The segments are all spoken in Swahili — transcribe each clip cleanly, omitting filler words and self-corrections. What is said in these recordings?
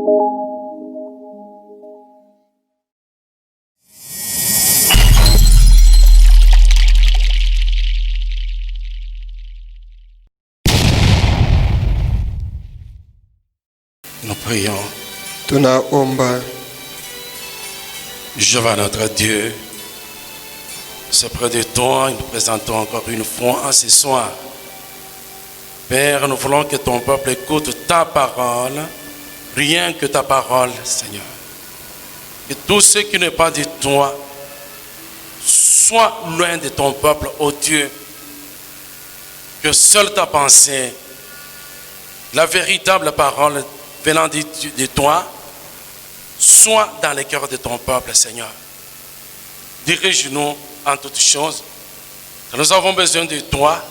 Nous prions. Tunaomba. Jéhovah notre Dieu, c'est près de toi, nous présentons encore une fois à ce soir. Père, nous voulons que ton peuple écoute ta parole, rien que ta parole, Seigneur. Et tout ce qui n'est pas de toi, soit loin de ton peuple, ô Dieu. Que seule ta pensée, la véritable parole venant de toi, soit dans les cœurs de ton peuple, Seigneur. Dirige-nous en toutes choses. Nous avons besoin de toi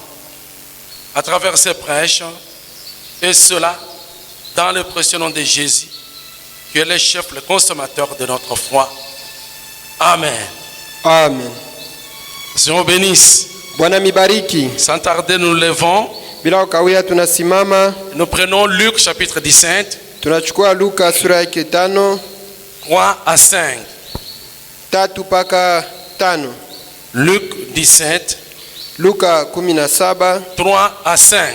à travers ces prêches, et cela dans le précieux nom de Jésus, qui est le chef, le consommateur de notre foi. Amen. Amen. Seigneur bénisse. Bwana mibariki. Sans tarder, nous levons. Bila kukawia tunasimama. Nous prenons Luc chapitre 17. Tunachukua Luka sura yake 5. 3 à 5. 3 mpaka 5. Luc 17. Luka 17. 3 à 5.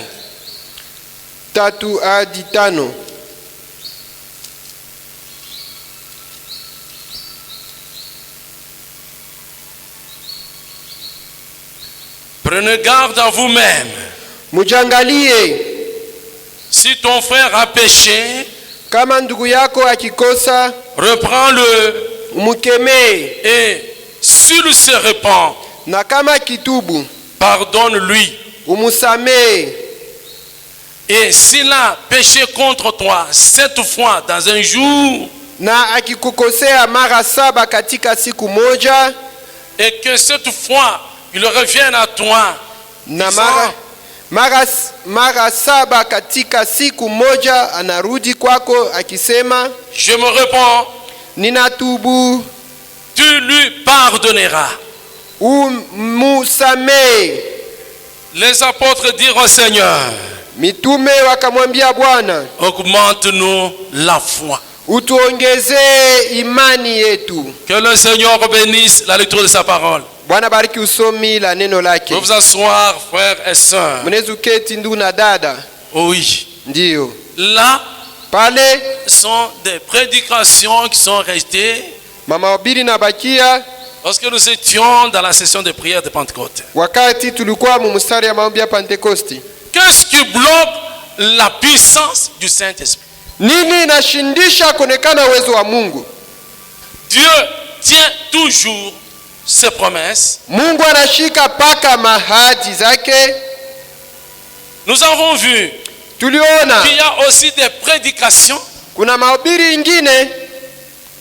3 hadi 5. Prenez garde à vous-même. Mujangalie. Si ton frère a péché, kama ndugu yako akikosa, reprends-le. Umukemee. Et s'il se repent, na kama kitubu, pardonne-lui. Umusamee. Et s'il a péché contre toi 7 fois dans un jour, na akikukosea mara 7 katika siku moja, et que cette fois il revienne à toi, na mara 7 katika siku moja anarudi kwako akisema, je me repens, ninatubu, tu lui pardonneras. Umusamee. Les apôtres dirent au Seigneur, mitume wakamwambia Bwana, augmente-nous la foi. Utuongezee imani yetu. Que le Seigneur bénisse la lecture de sa parole. Bwana bariki usomi la neno lake. Vous vous asseoir, frères et sœurs. Mnaweza kuketi ndugu na dada. Oui. Ndio. Là, pale sont des prédications qui sont restées. Mahubiri na bakia. Lorsque nous étions dans la session de prière de Pentecôte. Wakati tulikuwa mstari ya maombi ya Pentecoste. Qu'est-ce qui bloque la puissance du Saint-Esprit? Nini inashindisha kuonekana uwezo wa Mungu? Dieu tient toujours ses promesses. Mungu anashika paka mahadi zake. Nous avons vu tuliona qu'il y a aussi des prédications kuna mahubiri ingine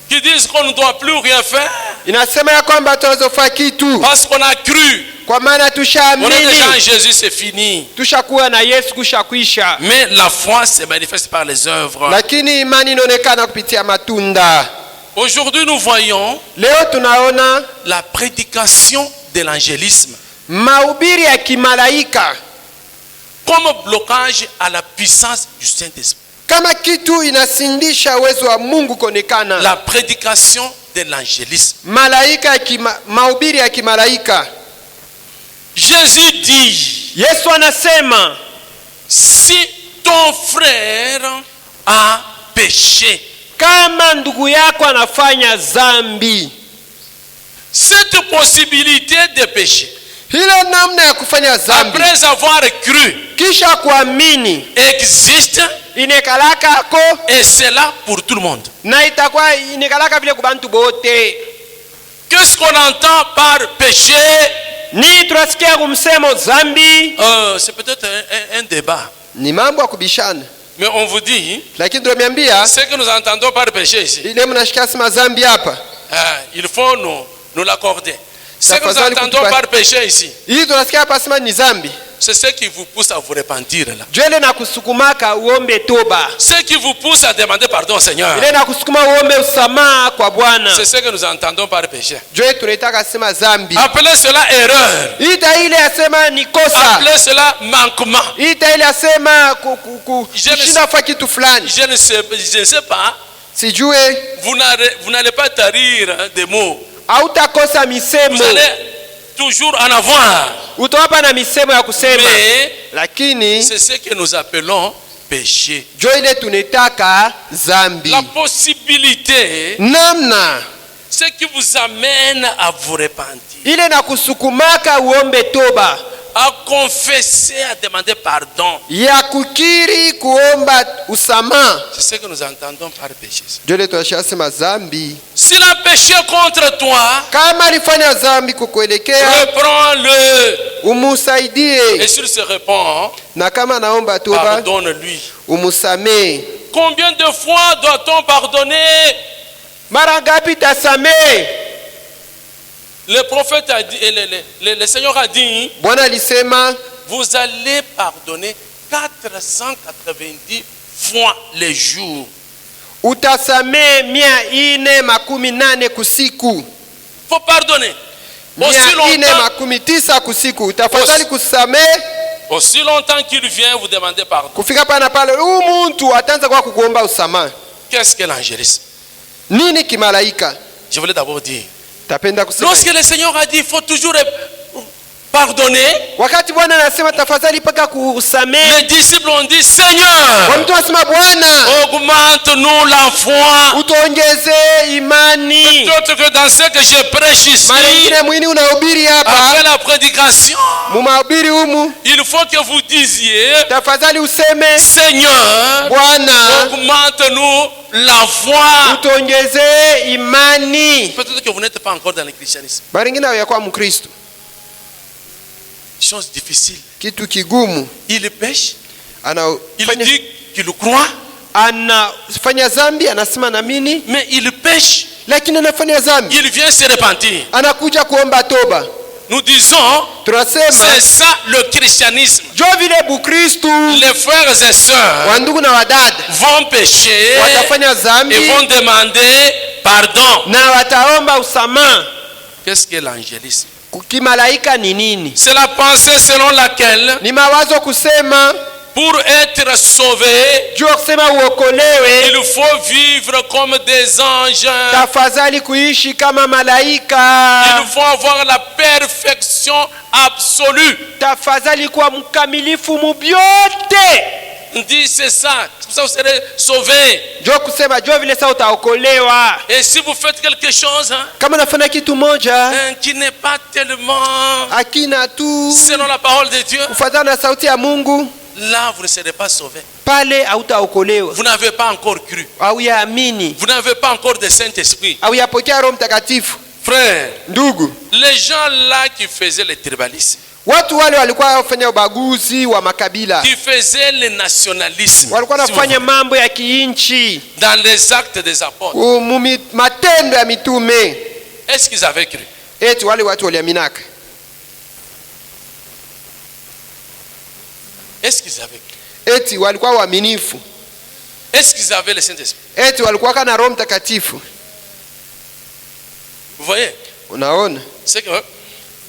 qui disent qu'on ne doit plus rien faire. Inasema ya kwamba tunazofanya kitu parce qu'on a cru. Kwa maana tushaamini. On est déjà en Jésus, c'est fini. Tushakuwa na Yesu kushakwisha. Mais la foi se manifeste par les œuvres. Lakini imani inaonekana kupitia matunda. Aujourd'hui nous voyons leo tunaona la prédication de l'angélisme. Mahubiri ya kimalaika comme blocage à la puissance du Saint-Esprit. Kama kitu inasindisha uwezo wa Mungu kuonekana. La prédication de l'angélisme. Malaika mahubiri ya kimalaika. Jésus dit, Yesu anasema, si ton frère a péché, kama ndugu yako anafanya zambi, cette possibilité de péché, hilo namna ya kufanya zambi, après avoir cru, kisha kuamini, existe, inekalaka ko, et c'est là pour tout le monde. Na itakuwa inekalaka vile kubantu bote. Qu'est-ce qu'on entend par péché? Ni tunasikia kumsemo zambi. C'est peut-être un débat. Ni mambo ya kubishana. Mais on vous dit, lakini tunamiambia, ce que nous entendons par péché ici, ile mnashikia sema zambi hapa, il faut nous l'accorder. Ce que nous entendons par péché ici, hii tunasikia hapa sema ni zambi, c'est ce qui vous pousse à vous repentir là. Jwele na kusukumaka uombe toba. Ce qui vous pousse à demander pardon au Seigneur. Ile na kusukuma uombe usamaha kwa Bwana. C'est ce que nous entendons par péché. Jwele tunataka sema zambi. Appelez cela erreur. Ita ile asema ni kosa. Appelez cela manquement. Ita ile asema kushinda fa kitu fulani. Je ne sais pas sijue vous n'allez pas tarir des mots. hautakosa misemo, Vous allez toujours en avoir. utawapa na misemo ya kusema, Mais lakini c'est ce que nous appelons péché. jo ile tunetaka zambi. La possibilité, Namna ce qui vous amène à vous repentir, ile na kusukumaka uombe toba, à confesser, à demander pardon. ya kukiri kuomba usamaha, C'est ce que nous entendons par péché. jo ile tunashasema zambi. S'il a péché contre toi, Kama alifanya zambi kukuelekea, reprends-le. Et umusaidie, s'il se répand, na kama naomba toba pardonne-lui. umusamee. Combien de fois doit-on pardonner? Mara ngapi tasamee? Le prophète a dit, et le Seigneur a dit, Bwana alisema vous allez pardonner 490 fois les jours. utasamee 480 kusiku, Faut pardonner. Aussi longtemps, 419 kusiku. Tafadhali kusamee aussi longtemps qu'il vient vous demander pardon. kufika pana pale huyu muntu ataanza kwa kukuomba usamaha. Qu'est-ce que l'angélisme? Nini kimalaika? Je voulais d'abord dire, Tapenda kusema lorsque le Seigneur a dit, il faut toujours pardonner, wakati Bwana anasema tafadhali paka kusamee, les disciples ont dit, Seigneur, mtu anasema Bwana augmente-nous la foi. utuongeze imani. D'autres que dans ce que je prêche ici, Mara nyingine mwini unahubiri hapa après la prédication, mumahubiri humu, il faut que vous disiez, tafadhali useme Seigneur, Bwana augmente-nous la foi. utuongeze imani. Peut-être que vous n'êtes pas encore dans le christianisme. Mara nyingine hayakuwa Mkristo, Chose difficile. kitu kigumu. Il pêche, il Anafanya dit qu'il croit, zambi, anasema naamini, mais il pêche, lakini anafanya zambi, il vient se repentir. anakuja kuomba toba. Nous disons, Tunasema c'est ça le christianisme. jo vile Bukristu, Les frères et sœurs wandugu na wadada vont pécher watafanya zambi et vont demander pardon. na wataomba usamaha. Qu'est-ce que l'angélisme? Kimalaika ni nini? C'est la pensée selon laquelle, Ni mawazo kusema pour être sauvé, juu ya kusema uokolewe il faut vivre comme des anges. tafadhali kuishi kama malaika, Il faut avoir la perfection absolue. tafadhali kuwa mkamilifu mubyote. On dit c'est ça, c'est pour ça que vous serez sauvés. Jo kusema jo vile sasa utaokolewa. Et si vous faites quelque chose Kama nafanya kitu moja qui n'est pas tellement akina tu selon la parole de Dieu, kufuatana na sauti ya Mungu, là vous ne serez pas sauvés. pale hautaokolewa, Vous n'avez pas encore cru. au yaamini, Vous n'avez pas encore de Saint-Esprit. au yapokea Roho Mtakatifu. Frère, Ndugu, les gens là qui faisaient le tribalisme, watu wale walikuwa wafanya ubaguzi wa makabila, qui faisaient le nationalisme, walikuwa si vous wanafanya voulez, mambo ya kiinchi, dans les actes des apôtres, matendo ya mitume, est-ce qu'ils avaient cru? eti wale watu waliaminaka, Est-ce qu'ils avaient cru? eti walikuwa waaminifu, Est-ce qu'ils avaient le Saint-Esprit? eti walikuwa kana Roho Mtakatifu. Vous voyez? Unaona C'est que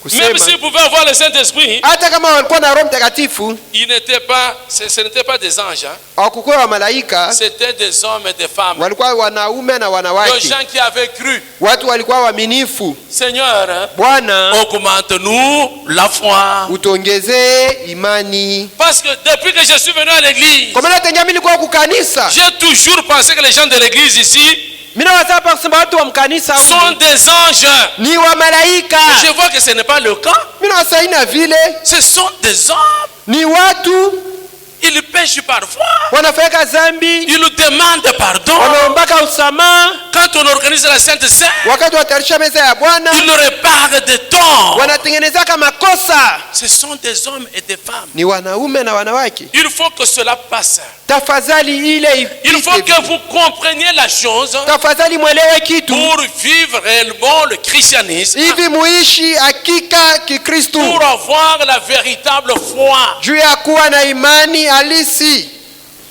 kusema même s'ils pouvaient avoir le Saint-Esprit, hata kama walikuwa na Roho Mtakatifu ils n'étaient pas, ce n'étaient pas des anges, hein. hawakuwa wa malaika, C'était des hommes et des femmes. walikuwa wanaume na Des wanawake, gens qui avaient cru. watu walikuwa waaminifu. Seigneur, hein, Bwana augmente-nous la foi. utuongezee imani. Parce que depuis que je suis venu à l'église, Kwa maana tangia mimi nilikuwa kukanisa, j'ai toujours pensé que les gens de l'église ici mimi nawaza hapa kusema watu wa mkanisa sont humu des anges. ni wa malaika. Je vois que ce n'est pas le cas. Mimi nawaza haina vile, Ce sont des hommes. ni watu Ils pêchent parfois. wanafanya zambi, Ils nous demandent pardon. wanaombaka usamaha. Quand on organise la Sainte Seine, Wakati watayarisha meza ya Bwana ils nous réparent des torts. wanatengenezaka makosa, Ce sont des hommes et des femmes. ni wanaume na wanawake. Il faut que cela passe. Tafadhali ile Il faut ipite. que vous compreniez la chose Tafadhali mwelewe kitu pour vivre réellement le christianisme, hivi, muishi hakika Kikristu pour avoir la véritable foi. juu ya kuwa na imani halisi.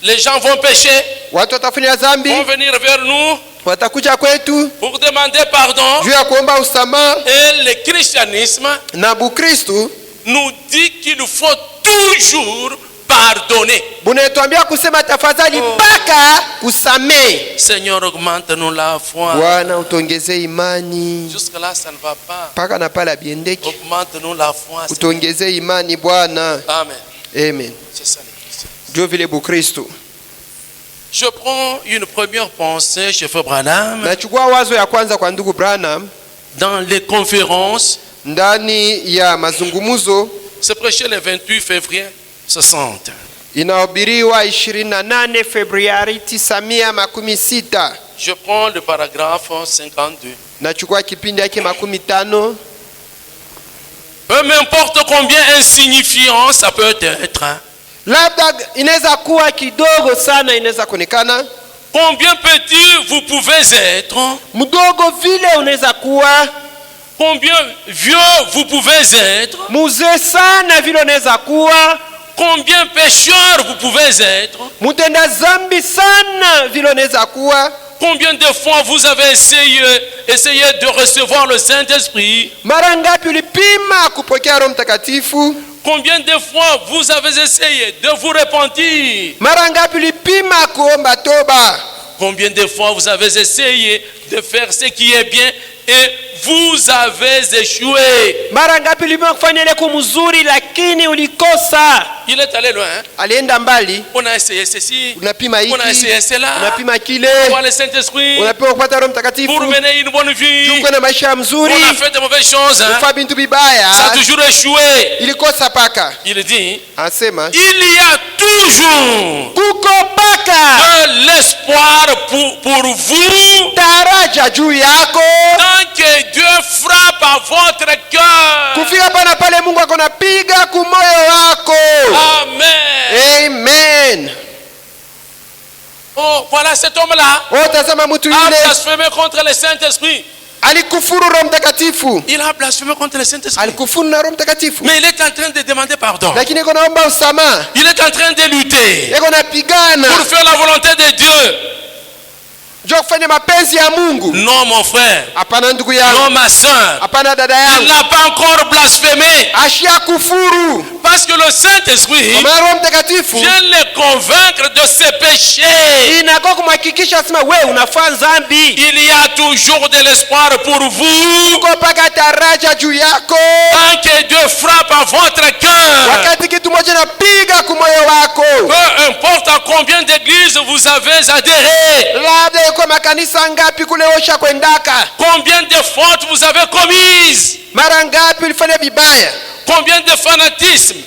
Les gens vont pécher, Watu watafanya zambi, vont venir vers nous watakuja kwetu pour demander pardon. juu ya kuomba usamaha, Et le christianisme na Bukristu nous dit qu'il faut toujours pardonner. bunetwambia kusema tafadhali mpaka kusamehe. Seigneur, augmente-nous la foi. Bwana utongeze imani. Jusque-là, ça ne va pas. Paka na pala biendeki. Augmente-nous la foi. Utongeze imani Bwana. Amen. Amen. C'est ça l'église. Ndio vile Bukristo. Je prends une première pensée chez Frère Branham. Nachukua wazo ya kwanza kwa ndugu Branham Dans les conférences, ndani ya mazungumzo, c'est prêché le 28 février 60. inahubiriwa 28 Februari 1960. Je prends le paragraphe 52. Nachukua kipindi yake 50. Peu m'importe combien insignifiant ça peut être. Labda inaweza kuwa kidogo sana, inaweza kuonekana. Combien petit vous pouvez être. Mdogo vile unaweza kuwa. Combien vieux vous pouvez être. Mzee sana vile unaweza kuwa. Combien pécheur vous pouvez être. Mtenda zambi sana vile unaweza kuwa. Combien de fois vous avez essayé de recevoir le Saint-Esprit. Mara ngapi ulipima kupokea Roho Mtakatifu? Combien de fois vous avez essayé de vous repentir. Mara ngapi ulipima kuomba toba? Combien de fois vous avez essayé de faire ce qui est bien et vous avez échoué. Mara ngapi ulipima kufanya ile kumzuri lakini ulikosa? Il est allé loin. Alienda mbali. On a essayé ceci. Unapima hiki. On a essayé cela. Unapima kile. Pour le Saint-Esprit. Unapima kupata Roho Mtakatifu. Pour mener une bonne vie. Juu na maisha mzuri. On a fait de mauvaises choses. Kufa bintu bibaya. Ça a toujours échoué. Ilikosa paka. Il dit. Anasema. Il y a toujours. Kuko paka. De l'espoir pour vous. Taraja juu yako. Tant que Dieu frappe à votre cœur. Kufika pana pale Mungu akonapiga kumoyo wako. Amen. Amen. Oh, voilà cet homme-là. Oh, tazama mtu A yule blasphémé contre le Saint-Esprit. alikufuru Roho Mtakatifu. Il a blasphémé contre le Saint-Esprit. Alikufuru na Roho Mtakatifu. Mais il est en train de demander pardon. Lakini iko naomba usamaha. Il est en train de lutter Iko napigana. pour faire la volonté de Dieu. Njoo kufanya mapenzi ya Mungu. Non, mon frère. Hapana ndugu yangu. Non, ma soeur. Hapana dada Il yangu. n'a pas encore blasphémé. Ashia kufuru. Parce que le Saint-Esprit Kwa Roho Mtakatifu vient le convaincre de ses péchés. inakuwa kumhakikisha asema wewe unafanya dhambi. Il y a toujours de l'espoir pour vous. Uko paka taraja juu yako. Tant que Dieu frappe à votre cœur. Wakati kitu moja napiga kumoyo wako. Peu importe à combien d'églises vous avez adhéré. Labda yuko makanisa ngapi kule osha kwendaka. Combien de fautes vous avez commises. Mara ngapi ulifanya vibaya. Combien de fanatisme.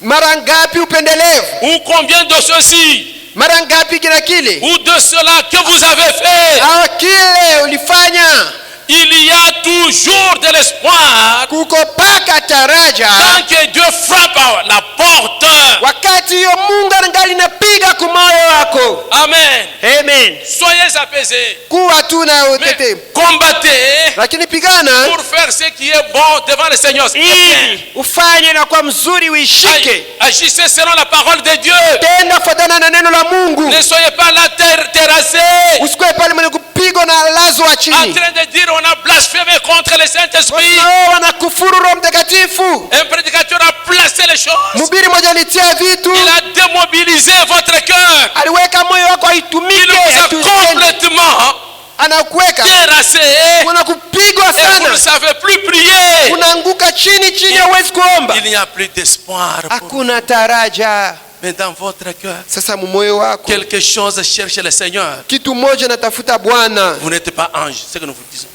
Mara ngapi upendelevu. Ou combien de ceci. Mara ngapi kila kile. Ou de cela que vous avez fait. Au kile ulifanya. Il y a toujours de l'espoir. Kuko paka taraja. Tant que Dieu frappe à la porte. Wakati hiyo Mungu angali napiga kumoyo wako. Amen. Amen. Soyez apaisés. Kuwa tu na Mais utete. combattez Lakini pigana pour faire ce qui est bon devant le Seigneur. ili ufanye na kwa mzuri uishike. Agissez selon la parole de Dieu. Tenda kufuatana na neno la Mungu. Ne soyez pas là terrassés. Usikwe pale mwenye kupigwa na lazwa En chini. train de dire on a blasphémé contre le Saint-Esprit. Wao wanakufuru Roho Mtakatifu. Un prédicateur a placé les choses. Mhubiri mmoja alitia vitu. Il a démobilisé votre cœur. Aliweka moyo wako Il aitumike. vous a complètement Anakuweka. terrassé. Unakupigwa Et vous ne sana. savez plus prier. Unaanguka chini huwezi kuomba. Il n'y a plus d'espoir. Hakuna taraja. Mais dans votre cœur, Sasa mumoyo wako quelque chose cherche le Seigneur. kitu moja natafuta Bwana. Vous n'êtes pas ange, c'est ce que nous vous disons.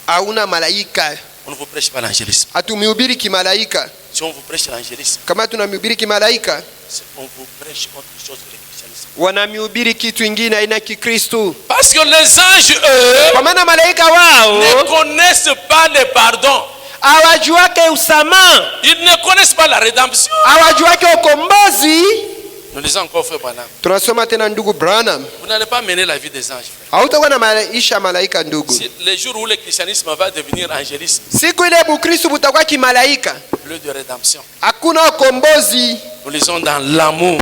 Hauna malaika. On ne vous prêche pas l'angélisme. Hatumihubiri kimalaika. Si on vous prêche l'angélisme, Kama tunamhubiri kimalaika, on vous prêche autre chose que le christianisme. wanamihubiri kitu ingine aina Kikristo. Parce que les anges, eux, Kwa maana malaika wao ne connaissent pas le pardon. hawajuake usamaha, Ils ne connaissent pas la rédemption. hawajuake ukombozi. Nous lisons encore, frère Branham. Tunasoma tena ndugu Branham. Vous n'allez pas mener la vie des anges, frère. Hautakuwa na maisha malaika ndugu. Si les jours où le christianisme va devenir angélisme, Siku ile Bukristo butakuwa kimalaika. plus de rédemption. Hakuna ukombozi. Nous lisons dans l'amour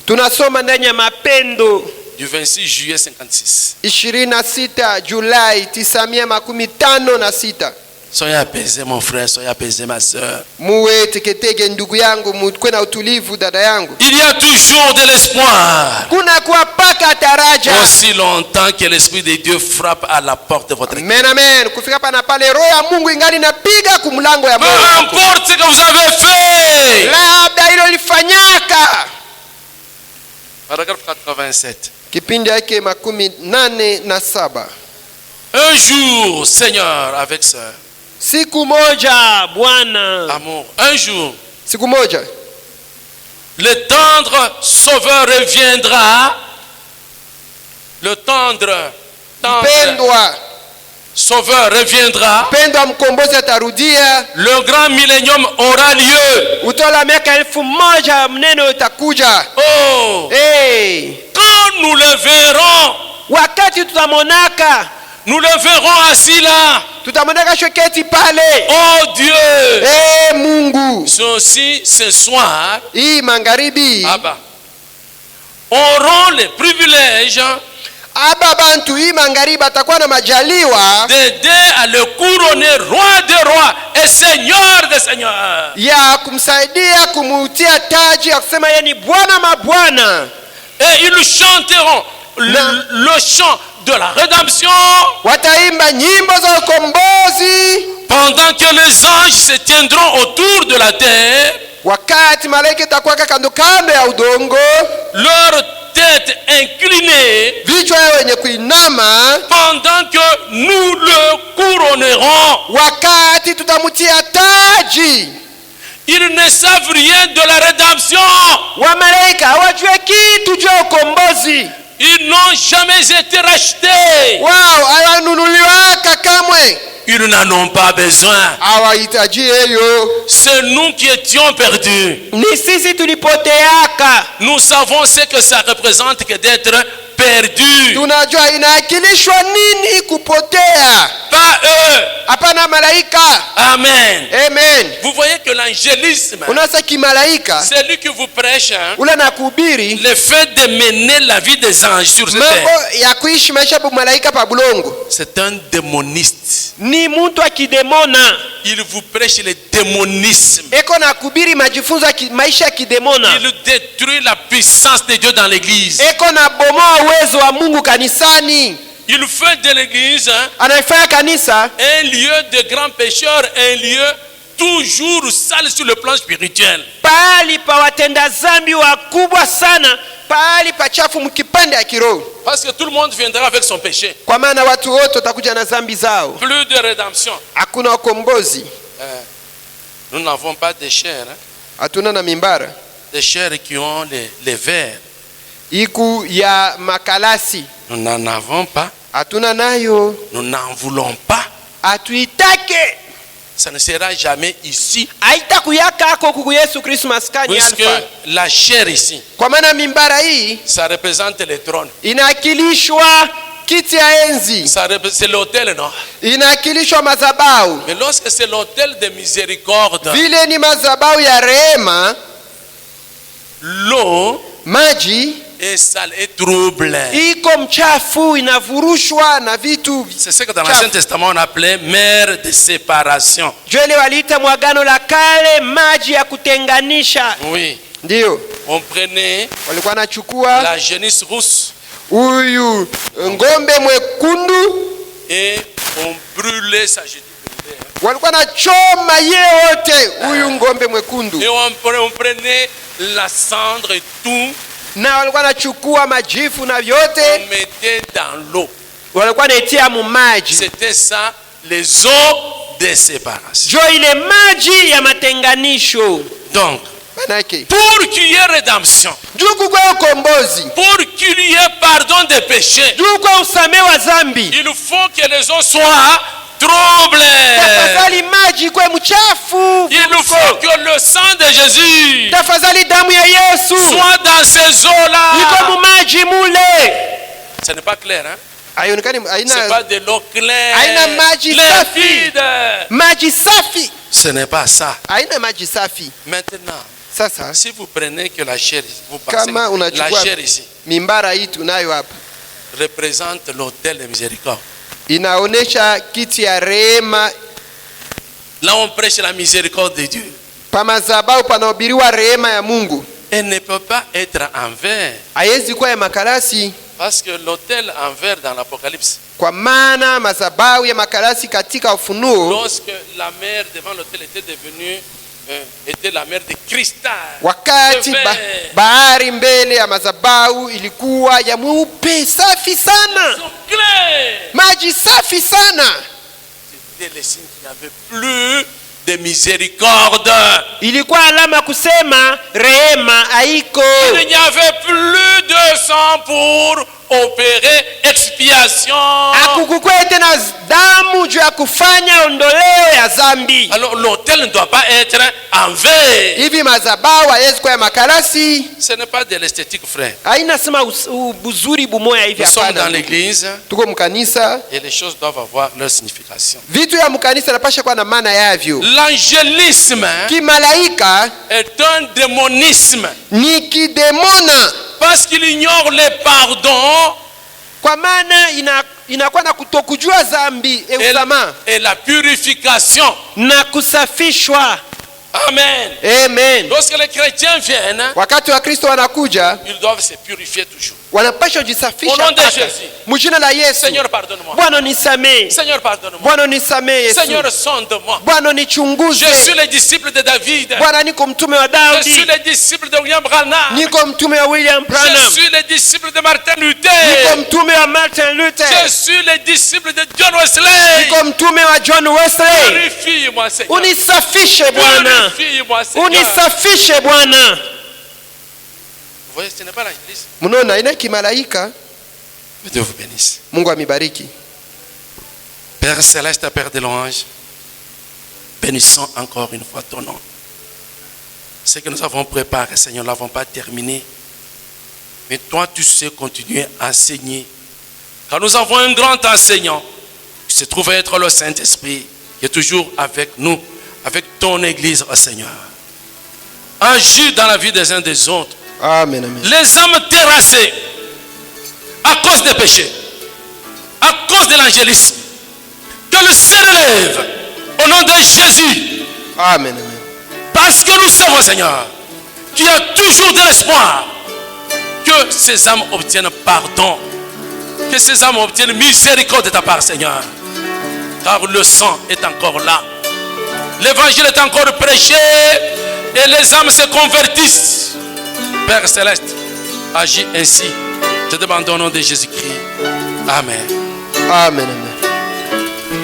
Tunasoma ndani ya Mapendo du 26 juillet 56. 26 Julai 1956. Soyez apaisé mon frère, soyez apaisé ma soeur. Muwe teketege ndugu yangu, mukwe na utulivu dada yangu. Il y a toujours de l'espoir. Kuna kuwapaka taraja. Aussi longtemps que l'Esprit de Dieu frappe à la porte de votre cœur. Amen, amen. Kufika pana pale roho ya Mungu ingali napiga kumlango ya Peu moyo. importe ce que vous avez fait. Labda hilo lifanyaka. Paragraphe 87. Kipindi yake 87. Un jour, Seigneur, avec ça. Siku moja Bwana, Amour. Un jour, Siku moja le tendre Sauveur reviendra. Le tendre mpendwa Sauveur reviendra. mpendwa mkombozi atarudia. Le grand millénium aura lieu. Utola miaka 1000 mneno utakuja. Oh, Hey. quand nous le verrons, Wakati tutamonaka, nous le verrons assis là. tutamonaka shoketi pale. Oh Dieu. Mungu. Ceci, ce soir, Hii magharibi. auront les privilèges Aba bantu hii magharibi atakuwa na majaliwa d'aider à le couronner roi des rois et seigneur des seigneurs. ya kumsaidia kumutia taji ya kusema yeye ni Bwana mabwana. Et ils chanteront le chant de la rédemption Wataimba nyimbo za ukombozi pendant que les anges se tiendront autour de la terre, wakati malaika itakuwa kando kando ya udongo, leur tête inclinée, vichwa yao wenye kuinama, pendant que nous le couronnerons. wakati tutamutia taji. Ils ne savent rien de la rédemption. Wa malaika hawajui kitu juu ya ukombozi. Ils n'ont jamais été rachetés. Wao hawanunuliwaka kamwe. Ils n'en ont pas besoin. Hawahitaji hiyo. C'est nous qui étions perdus. Ni sisi tulipoteaka. Nous savons ce que ça représente que d'être perdu. Tunajua inaakilishwa nini kupotea. Pas eux. Hapana malaika. Amen. Amen. Vous voyez que l'angélisme, Unasa kimalaika c'est lui qui vous prêche, hein, ule na kuhubiri le fait de mener la vie des anges sur cette terre. mambo ya kuishi maisha ya malaika pa bulongo. C'est un démoniste. ni mtu akidemona, Il vous prêche le démonisme. Eko na kuhubiri majifunzo ya maisha ya kidemona. Il détruit la puissance de Dieu dans l'église. Eko na bomoa uwezo wa Mungu kanisani. Il fait de l'église, hein, Anaifanya kanisa un lieu de grands pécheurs, un lieu toujours sale sur le plan spirituel. pahali pa watenda zambi wakubwa sana, pahali pachafu mkipande ya kiroho. Parce que tout le monde viendra avec son péché. Kwa maana watu wote watakuja na dhambi zao. Plus de rédemption. Hakuna ukombozi. Nous n'avons pas de chair, hein, Hatuna na mimbara. des chairs qui ont les vers. Iku ya makalasi. Nous n'en avons pas. Hatuna nayo. Nous n'en voulons pas. Hatuitake. Ça ne sera jamais ici. Haitakuyaka ako kuku Yesu Kristo maskani Puisque alfa. la chair ici, Kwa maana mimbara hii ça représente le trône. inaakilishwa kiti ya enzi. C'est l'autel, non? Inaakilishwa madhabahu. Mais lorsque c'est l'autel de miséricorde, Vile ni madhabahu ya rehema, l'eau maji est sale et trouble. iko mchafu, inavurushwa na vitu. C'est ce que dans l'Ancien Testament on appelait mer de séparation. Jwele waliita mwagano la kale maji ya kutenganisha. Oui. Ndio On prenait walikuwa nachukua la génisse rousse huyu ngombe mwekundu, et on brûlait ça. Je dis brûler, hein. walikuwa nachoma yeyote huyu ngombe mwekundu, Et on prenait la cendre et tout, na walikuwa nachukua majifu na on vyote mettait dans l'eau. walikuwa naitia mu maji. C'était ça, les eaux de séparation. jo ile maji ya matenganisho. Donc, Manake pour qu'il y ait rédemption, juu kukwe ukombozi, pour qu'il y ait pardon des péchés, Juu kwa usame wa zambi, il faut que les eaux soient troublées. tafadhali maji kwe mchafu. Il faut que le sang de Jésus Tafadhali damu ya Yesu soit dans ces iko eaux-là. mu maji mule. Ce n'est pas clair, hein? haionekani, Ce n'est haina pas de l'eau claire, Haina maji safi. limpide. maji safi, Ce n'est pas ça. haina maji safi. Maintenant, Sasa si vous prenez que la chair, vous pensez kama que la unachukua chair ici mimbara hii tunayo hapa, représente l'autel de miséricorde. inaonesha kiti ya rehema Là on prêche la miséricorde de Dieu. Pa madhabahu panahubiriwa rehema ya Mungu. Elle ne peut pas être en verre. Haiwezi kuwa ya makarasi, Parce que l'autel en verre dans l'Apocalypse, kwa maana madhabahu ya makarasi katika Ufunuo, lorsque la mer devant l'autel était la mer de cristal, wakati de verre. bahari mbele ya madhabahu ilikuwa ya mweupe safi sana, Ils sont clairs. maji safi sana. C'était les signes qu'il n'y avait plus de miséricorde. Ilikuwa alama kusema rehema haiko. Il n'y avait plus de sang pour opérer expiation. Hakukuwa tena damu juu ya kufanya ondoleo ya dhambi. Alors l'autel ne doit pas être en verre. Hivi madhabahu haiwezi kuwa ya makarasi. Ce n'est pas de l'esthétique, frère. Haina sema buzuri bumoya hivi Nous sommes dans hapana. l'église Tuko mkanisa, et les choses doivent avoir leur signification. vitu ya mkanisa napasha kuwa na maana yavyo. L'angélisme Kimalaika est un démonisme ni kidemona, parce qu'il ignore le pardon kwa maana inakuwa na kutokujua dhambi usama et la purification. Na kusafishwa. Amen. Amen. Lorsque les chrétiens viennent, Wakati wa Kristo wanakuja, ils doivent se purifier toujours. wanapaswa Au jisafisha nom de mpaka. Jésus. Mjina la Yesu. Seigneur, pardonne-moi. Bwana nisamee. Seigneur, pardonne-moi. Bwana nisamee Yesu. Seigneur, sonde-moi. Bwana Je nichunguze. suis le disciple de David. Bwana niko mtume wa Je suis Daudi. le disciple de William Branham. Niko mtume wa William Je Branham. suis le disciple de Martin Niko Luther. mtume wa Martin Luther. Je suis le disciple de John Wesley. Niko mtume wa John Wesley. Purifie-moi, Seigneur. Unisafishe Bwana. Purifie-moi, Seigneur. Unisafishe Bwana. Vous voyez, ce n'est pas l'église. Mnaona ina kimalaika. Que Dieu vous bénisse. Mungu amibariki. Père céleste, Père de l'ange, bénissons encore une fois ton nom. Ce que nous avons préparé, Seigneur, nous ne l'avons pas terminé. Mais toi, tu sais continuer à enseigner. Car nous avons un grand enseignant qui se trouve être le Saint-Esprit, qui est toujours avec nous, avec ton Église, oh Seigneur. Agis dans la vie des uns des autres. Amen, amen. Les âmes terrassées à cause des péchés, à cause de l'angélisme, que le ciel élève au nom de Jésus. Amen, amen. Parce que nous savons, Seigneur, qu'il y a toujours de l'espoir que ces âmes obtiennent pardon, que ces âmes obtiennent miséricorde de ta part, Seigneur. Car le sang est encore là. L'évangile est encore prêché et les âmes se convertissent. Père céleste, agis ainsi. Je demande au nom de Jésus-Christ. Amen. Amen, amen.